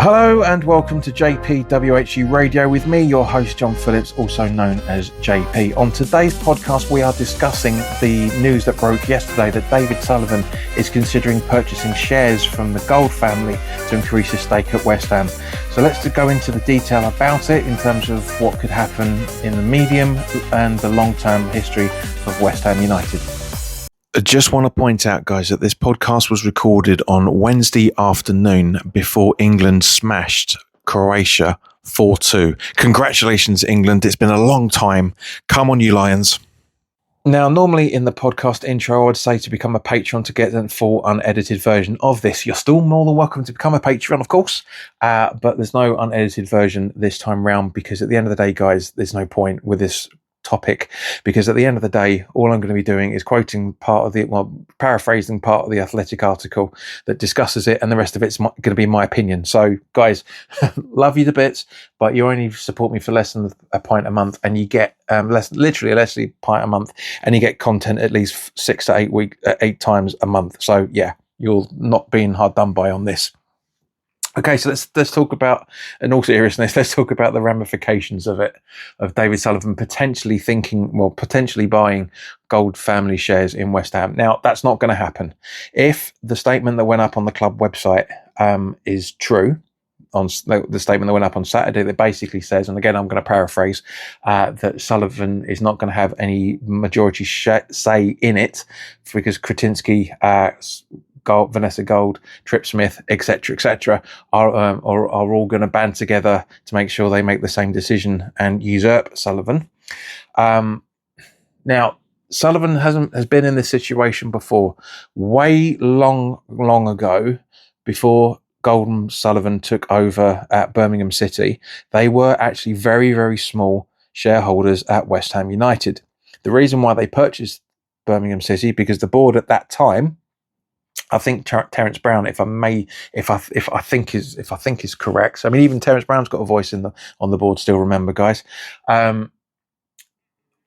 Hello and welcome to JPWHU Radio with me, your host John Phillips, also known as JP. On today's podcast, we are discussing the news that broke yesterday that David Sullivan is considering purchasing shares from the Gold family to increase his stake at West Ham. So let's go into the detail about it in terms of what could happen in the medium and the long-term history of West Ham United. I just want to point out, guys, that this podcast was recorded on Wednesday afternoon before England smashed Croatia 4-2. Congratulations, England. It's been a long time. Come on, you Lions. Now, normally in the podcast intro, I would say to become a Patreon to get the full unedited version of this. You're still more than welcome to become a Patreon, of course, but there's no unedited version this time round because at the end of the day, guys, there's no point with this topic, because at the end of the day, all I'm going to be doing is quoting paraphrasing part of the Athletic article that discusses it, and the rest of it's going to be my opinion. So, guys, love you to bits, but you only support me for less than a pint a month, and you get less than a pint a month, and you get content at least 6 to 8 times a month. So, yeah, you're not being hard done by on this. Okay, so let's talk about, in all seriousness, let's talk about the ramifications of it, of David Sullivan potentially buying Gold family shares in West Ham. Now, that's not going to happen. If the statement that went up on the club website is true, on the statement that went up on Saturday that basically says, and again, I'm going to paraphrase, that Sullivan is not going to have any majority say in it because Kretinsky, Vanessa Gold, Trip Smith, etc., are all going to band together to make sure they make the same decision and usurp Sullivan. Now, Sullivan has been in this situation before, way long ago, before Golden Sullivan took over at Birmingham City. They were actually very, very small shareholders at West Ham United. The reason why they purchased Birmingham City, because the board at that time, I think Terence Brown, if I think is correct. So, I mean, even Terence Brown's got a voice on the board still. Remember, guys,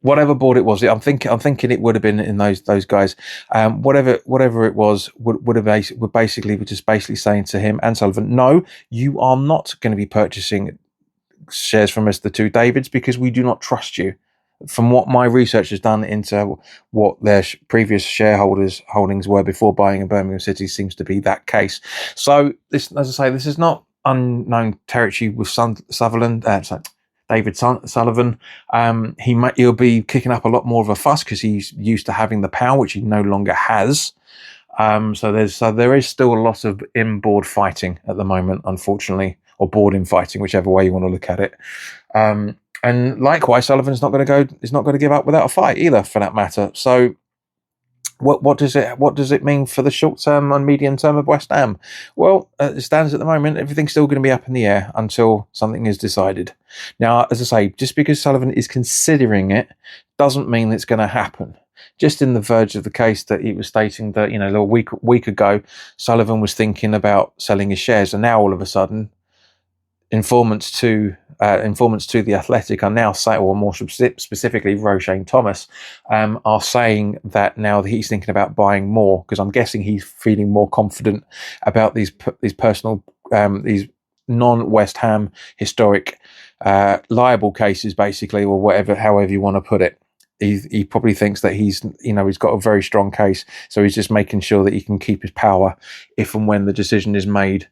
whatever board it was, I'm thinking it would have been in those guys. Whatever it was, would basically saying to him and Sullivan, no, you are not going to be purchasing shares from us, the two Davids, because we do not trust you. From what my research has done into what their previous shareholders' holdings were before buying in Birmingham City, seems to be that case. So, this, as I say, this is not unknown territory with David Sullivan. He'll be kicking up a lot more of a fuss because he's used to having the power, which he no longer has. So there is still a lot of in-board fighting at the moment, unfortunately, or board-in fighting, whichever way you want to look at it. And likewise, Sullivan's not going to give up without a fight either, for that matter. So, what does it mean for the short term and medium term of West Ham? Well, as it stands at the moment, everything's still going to be up in the air until something is decided. Now, as I say, just because Sullivan is considering it doesn't mean it's going to happen. Just in the verge of the case that he was stating that, a week ago, Sullivan was thinking about selling his shares, and now all of a sudden, informants to the Athletic are now saying, or more specifically, Roshane Thomas, are saying that now that he's thinking about buying more, because I'm guessing he's feeling more confident about these personal, these non-West Ham historic liable cases, basically, or however you want to put it. He probably thinks that he's got a very strong case, so he's just making sure that he can keep his power if and when the decision is made,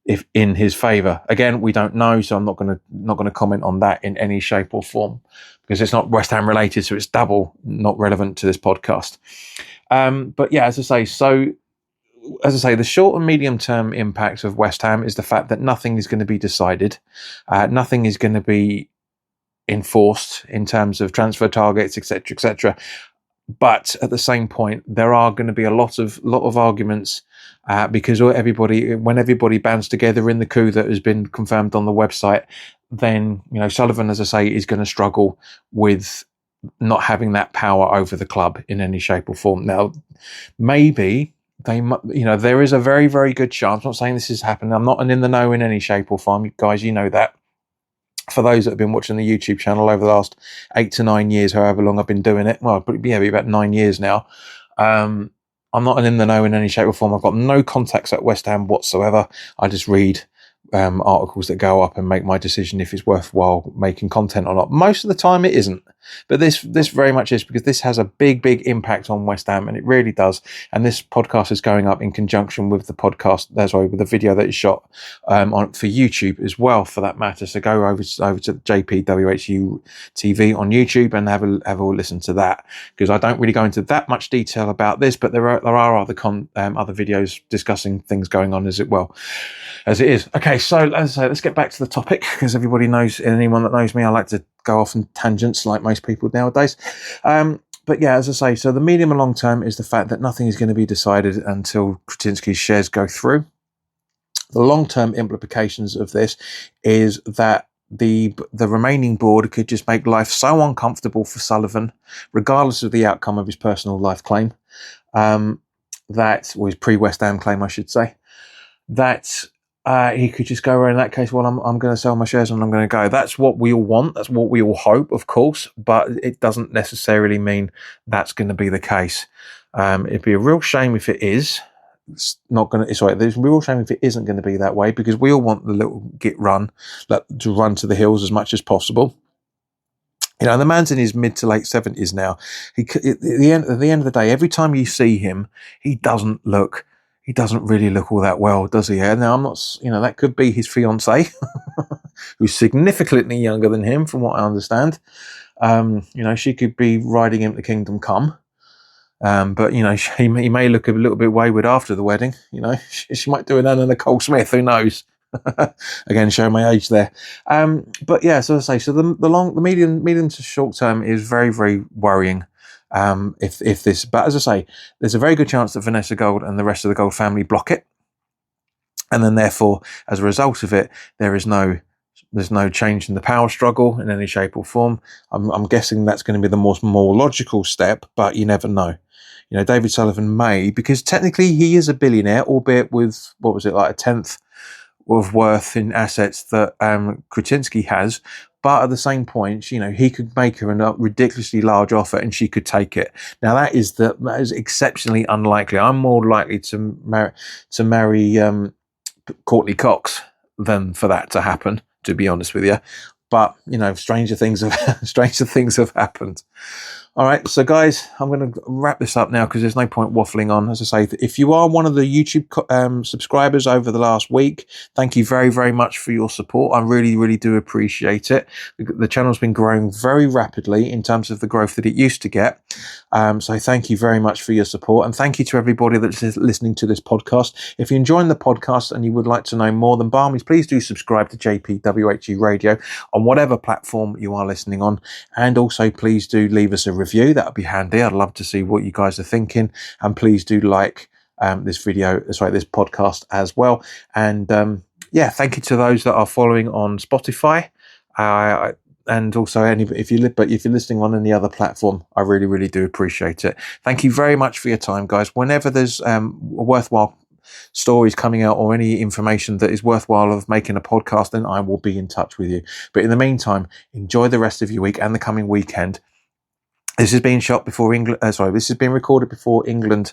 if in his favour. Again, we don't know, so I'm not going to comment on that in any shape or form because it's not West Ham related, so it's double not relevant to this podcast. But yeah, as I say, the short and medium term impact of West Ham is the fact that nothing is going to be decided, nothing is going to be enforced in terms of transfer targets, etc. But at the same point, there are going to be a lot of arguments because when everybody bands together in the coup that has been confirmed on the website, then Sullivan, as I say, is going to struggle with not having that power over the club in any shape or form. Now, maybe there is a very, very good chance. I'm not saying this is happening. I'm not in the know in any shape or form, guys. You know that. For those that have been watching the YouTube channel over the last 8 to 9 years, however long I've been doing it, well, it'll be about 9 years now. I'm not in the know in any shape or form. I've got no contacts at West Ham whatsoever. I just read articles that go up and make my decision if it's worthwhile making content or not. Most of the time it isn't, but this very much is, because this has a big impact on West Ham, and it really does. And this podcast is going up in conjunction with the podcast, with the video that is shot on for YouTube as well, for that matter. So go over to JPWHU TV on YouTube and have a listen to that, because I don't really go into that much detail about this, but there are other videos discussing things going on as it is. Okay, so as I say, let's get back to the topic, because everybody knows, anyone that knows me, I like to go off on tangents like most people nowadays. But yeah, as I say, so the medium and long term is the fact that nothing is going to be decided until Kretinsky's shares go through. The long term implications of this is that the remaining board could just make life so uncomfortable for Sullivan, regardless of the outcome of his personal life claim, or his pre-West Ham claim, I should say, that he could just go around in that case, well, I'm going to sell my shares and I'm going to go. That's what we all want. That's what we all hope, of course, but it doesn't necessarily mean that's going to be the case. It'd be a real shame if it is. There's a real shame if it isn't going to be that way, because we all want the little git run to run to the hills as much as possible. You know, the man's in his mid to late 70s now. At the end of the day, every time you see him, he doesn't really look all that well, does he? Now, I'm not, that could be his fiancée, who's significantly younger than him, from what I understand. She could be riding him to Kingdom Come. But, he may look a little bit wayward after the wedding. She might do an Anna Nicole Smith, who knows? Again, showing my age there. But yeah, so as I say, so the medium to short term is very, very worrying. But as I say, there's a very good chance that Vanessa Gold and the rest of the Gold family block it, and then therefore, as a result of it, there's no change in the power struggle in any shape or form. I'm guessing that's going to be the more logical step, but you never know. David Sullivan may, because technically he is a billionaire, albeit with like a tenth of worth in assets that Kretinsky has. But at the same point, he could make her a ridiculously large offer and she could take it. Now that is exceptionally unlikely. I'm more likely to marry Courtney Cox than for that to happen, to be honest with you. But stranger things have happened. All right, so guys, I'm going to wrap this up now, because there's no point waffling on. As I say, if you are one of the YouTube subscribers over the last week, thank you very, very much for your support. I really, really do appreciate it. The channel's been growing very rapidly in terms of the growth that it used to get. So thank you very much for your support, and thank you to everybody that's listening to this podcast. If you're enjoying the podcast and you would like to know more, then by all means, please do subscribe to JPWHU Radio on whatever platform you are listening on, and also please do leave us a review. That would be handy. I'd love to see what you guys are thinking, and please do like this podcast as well. And thank you to those that are following on Spotify. And also, if you're listening on any other platform, I really, really do appreciate it. Thank you very much for your time, guys. Whenever there's worthwhile stories coming out or any information that is worthwhile of making a podcast, then I will be in touch with you. But in the meantime, enjoy the rest of your week and the coming weekend. This has been This has been recorded before England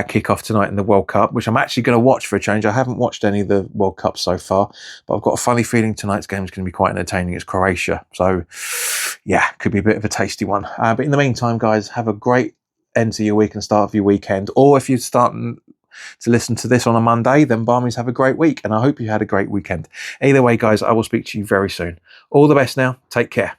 kick off tonight in the World Cup, which I'm actually going to watch for a change. I haven't watched any of the World Cup so far, but I've got a funny feeling tonight's game is going to be quite entertaining. It's Croatia, so yeah, could be a bit of a tasty one. But in the meantime, guys, have a great end to your week and start of your weekend. Or if you're starting to listen to this on a Monday, then by all means have a great week, and I hope you had a great weekend. Either way, guys, I will speak to you very soon. All the best now. Take care.